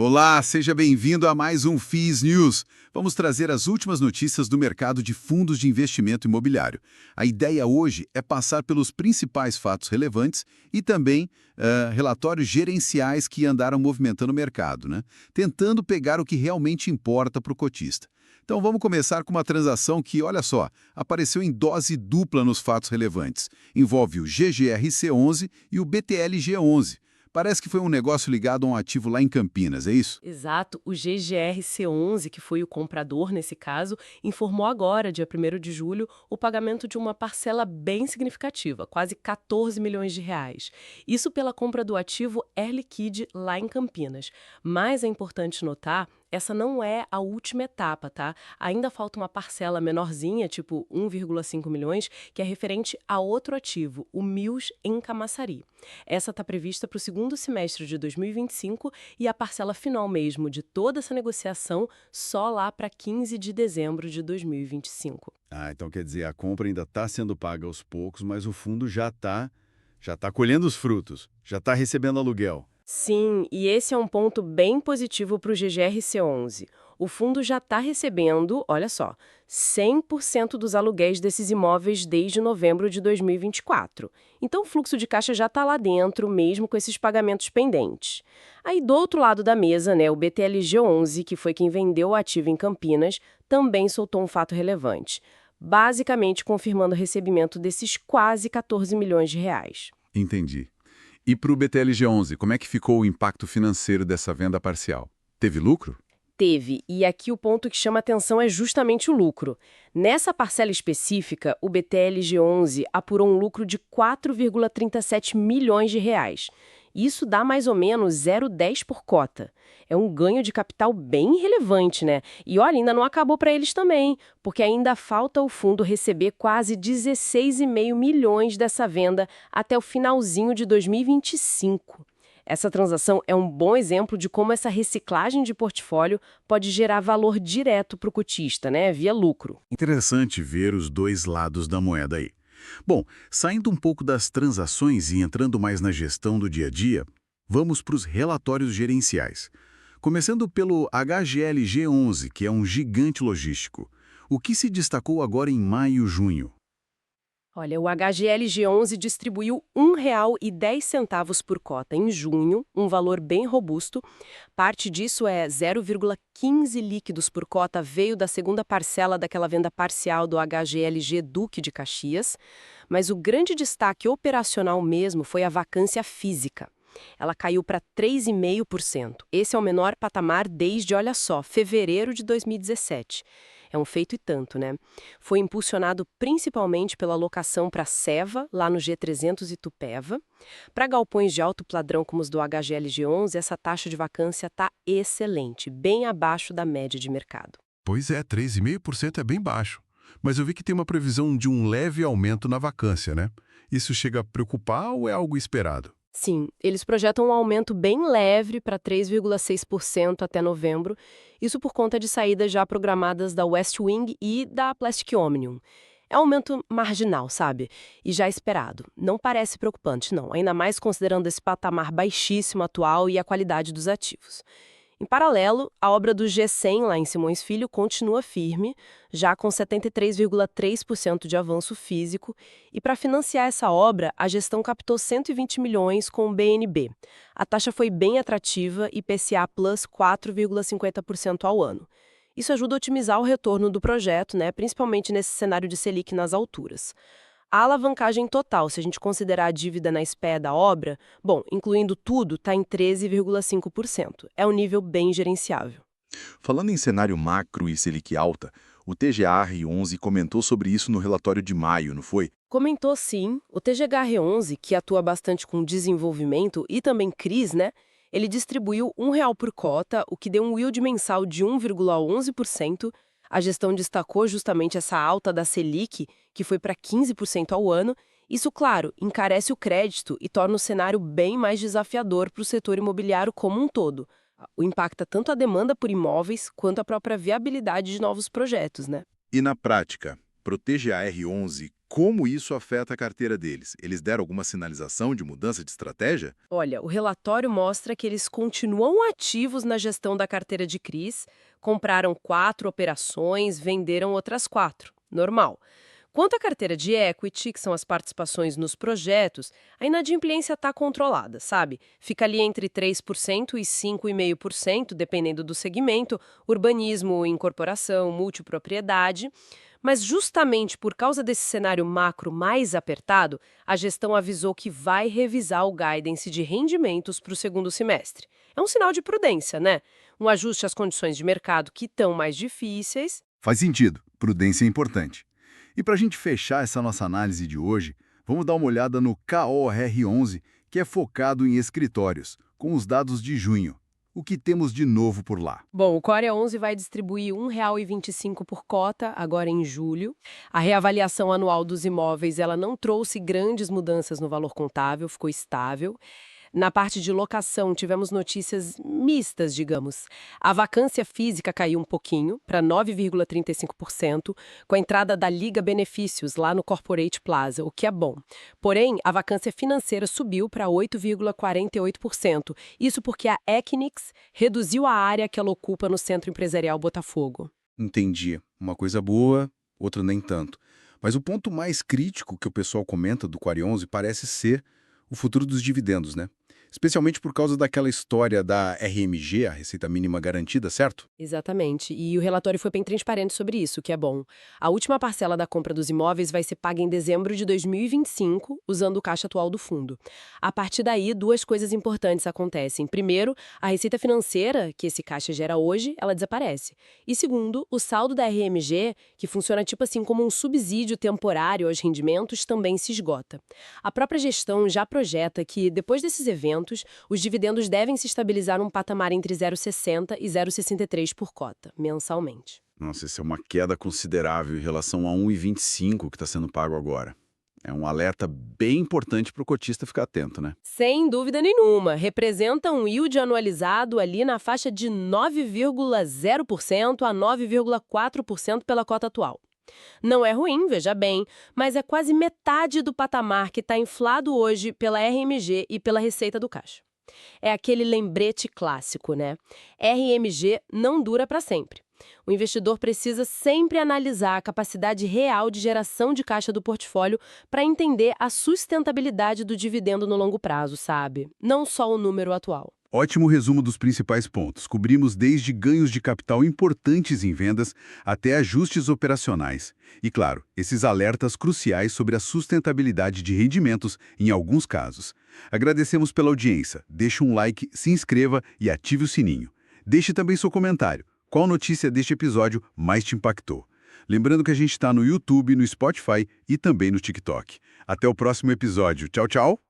Olá, seja bem-vindo a mais um FIIs News. Vamos trazer as últimas notícias do mercado de fundos de investimento imobiliário. A ideia hoje é passar pelos principais fatos relevantes e também relatórios gerenciais que andaram movimentando o mercado, né? Tentando pegar o que realmente importa para o cotista. Então vamos começar com uma transação que, olha só, apareceu em dose dupla nos fatos relevantes. Envolve o GGRC11 e o BTLG11. Parece que foi um negócio ligado a um ativo lá em Campinas, é isso? Exato, o GGRC11, que foi o comprador nesse caso, informou agora, dia 1º de julho, o pagamento de uma parcela bem significativa, quase 14 milhões de reais. Isso pela compra do ativo Air Liquide lá em Campinas. Mas é importante notar, essa não é a última etapa, tá? Ainda falta uma parcela menorzinha, tipo 1,5 milhões, que é referente a outro ativo, o Mills em Camaçari. Essa está prevista para o segundo semestre de 2025 e a parcela final mesmo de toda essa negociação só lá para 15 de dezembro de 2025. Então quer dizer, a compra ainda está sendo paga aos poucos, mas o fundo já tá colhendo os frutos, já está recebendo aluguel. Sim, e esse é um ponto bem positivo para o GGRC11. O fundo já está recebendo, olha só, 100% dos aluguéis desses imóveis desde novembro de 2024. Então o fluxo de caixa já está lá dentro, mesmo com esses pagamentos pendentes. Aí do outro lado da mesa, né, o BTLG11, que foi quem vendeu o ativo em Campinas, também soltou um fato relevante, basicamente confirmando o recebimento desses quase 14 milhões de reais. Entendi. E para o BTLG11, como é que ficou o impacto financeiro dessa venda parcial? Teve lucro? Teve, e aqui o ponto que chama atenção é justamente o lucro. Nessa parcela específica, o BTLG11 apurou um lucro de 4,37 milhões de reais. Isso dá mais ou menos 0,10 por cota. É um ganho de capital bem relevante, né? E olha, ainda não acabou para eles também, porque ainda falta o fundo receber quase 16,5 milhões dessa venda até o finalzinho de 2025. Essa transação é um bom exemplo de como essa reciclagem de portfólio pode gerar valor direto para o cotista, né, via lucro. Interessante ver os dois lados da moeda aí. Bom, saindo um pouco das transações e entrando mais na gestão do dia a dia, vamos para os relatórios gerenciais. Começando pelo HGLG11, que é um gigante logístico. O que se destacou agora em maio e junho? Olha, o HGLG11 distribuiu R$ 1,10 por cota em junho, um valor bem robusto. Parte disso é 0,15 líquidos por cota, veio da segunda parcela daquela venda parcial do HGLG Duque de Caxias. Mas o grande destaque operacional mesmo foi a vacância física. Ela caiu para 3,5%. Esse é o menor patamar desde, olha só, fevereiro de 2017. É um feito e tanto, né? Foi impulsionado principalmente pela locação para Seva, lá no G300 e Tupéva. Para galpões de alto padrão como os do HGLG11, essa taxa de vacância está excelente, bem abaixo da média de mercado. Pois é, 3,5% é bem baixo. Mas eu vi que tem uma previsão de um leve aumento na vacância, né? Isso chega a preocupar ou é algo esperado? Sim, eles projetam um aumento bem leve para 3,6% até novembro, isso por conta de saídas já programadas da West Wing e da Plastic Omnium. É um aumento marginal, sabe? E já esperado. Não parece preocupante, não, ainda mais considerando esse patamar baixíssimo atual e a qualidade dos ativos. Em paralelo, a obra do G100 lá em Simões Filho continua firme, já com 73,3% de avanço físico, e para financiar essa obra, a gestão captou 120 milhões com o BNB. A taxa foi bem atrativa, IPCA plus 4,50% ao ano. Isso ajuda a otimizar o retorno do projeto, né, principalmente nesse cenário de Selic nas alturas. A alavancagem total, se a gente considerar a dívida na SPE da obra, bom, incluindo tudo, está em 13,5%. É um nível bem gerenciável. Falando em cenário macro e Selic alta, o TGR11 comentou sobre isso no relatório de maio, não foi? Comentou sim, o TGHR11, que atua bastante com desenvolvimento e também CRIs, né? Ele distribuiu R$ 1 por cota, o que deu um yield mensal de 1,11%. A gestão destacou justamente essa alta da Selic, que foi para 15% ao ano. Isso, claro, encarece o crédito e torna o cenário bem mais desafiador para o setor imobiliário como um todo. O impacta tanto a demanda por imóveis quanto a própria viabilidade de novos projetos, né? E na prática, pro TGR11, como isso afeta a carteira deles? Eles deram alguma sinalização de mudança de estratégia? Olha, o relatório mostra que eles continuam ativos na gestão da carteira de CRIs, compraram 4 operações, venderam outras 4. Normal. Quanto à carteira de equity, que são as participações nos projetos, a inadimplência está controlada, sabe? Fica ali entre 3% e 5,5%, dependendo do segmento, urbanismo, incorporação, multipropriedade. Mas justamente por causa desse cenário macro mais apertado, a gestão avisou que vai revisar o guidance de rendimentos para o segundo semestre. É um sinal de prudência, né? Um ajuste às condições de mercado que estão mais difíceis. Faz sentido, prudência é importante. E para a gente fechar essa nossa análise de hoje, vamos dar uma olhada no KOR11, que é focado em escritórios, com os dados de junho. O que temos de novo por lá? Bom, o Core 11 vai distribuir R$ 1,25 por cota, agora em julho. A reavaliação anual dos imóveis ela não trouxe grandes mudanças no valor contábil, ficou estável. Na parte de locação, tivemos notícias mistas, digamos. A vacância física caiu um pouquinho, para 9,35%, com a entrada da Liga Benefícios lá no Corporate Plaza, o que é bom. Porém, a vacância financeira subiu para 8,48%. Isso porque a Equinix reduziu a área que ela ocupa no Centro Empresarial Botafogo. Entendi. Uma coisa boa, outra nem tanto. Mas o ponto mais crítico que o pessoal comenta do Core 11 parece ser o futuro dos dividendos, né? Especialmente por causa daquela história da RMG, a Receita Mínima Garantida, certo? Exatamente. E o relatório foi bem transparente sobre isso, o que é bom. A última parcela da compra dos imóveis vai ser paga em dezembro de 2025, usando o caixa atual do fundo. A partir daí, 2 coisas importantes acontecem. Primeiro, a receita financeira, que esse caixa gera hoje, ela desaparece. E segundo, o saldo da RMG, que funciona tipo assim como um subsídio temporário aos rendimentos, também se esgota. A própria gestão já projeta que, depois desses eventos, os dividendos devem se estabilizar num patamar entre 0,60 e 0,63 por cota, mensalmente. Nossa, isso é uma queda considerável em relação a 1,25 que está sendo pago agora. É um alerta bem importante para o cotista ficar atento, né? Sem dúvida nenhuma, representa um yield anualizado ali na faixa de 9,0% a 9,4% pela cota atual. Não é ruim, veja bem, mas é quase metade do patamar que está inflado hoje pela RMG e pela receita do caixa. É aquele lembrete clássico, né? RMG não dura para sempre. O investidor precisa sempre analisar a capacidade real de geração de caixa do portfólio para entender a sustentabilidade do dividendo no longo prazo, sabe? Não só o número atual. Ótimo resumo dos principais pontos. Cobrimos desde ganhos de capital importantes em vendas até ajustes operacionais. E, claro, esses alertas cruciais sobre a sustentabilidade de rendimentos em alguns casos. Agradecemos pela audiência. Deixe um like, se inscreva e ative o sininho. Deixe também seu comentário. Qual notícia deste episódio mais te impactou? Lembrando que a gente está no YouTube, no Spotify e também no TikTok. Até o próximo episódio. Tchau, tchau!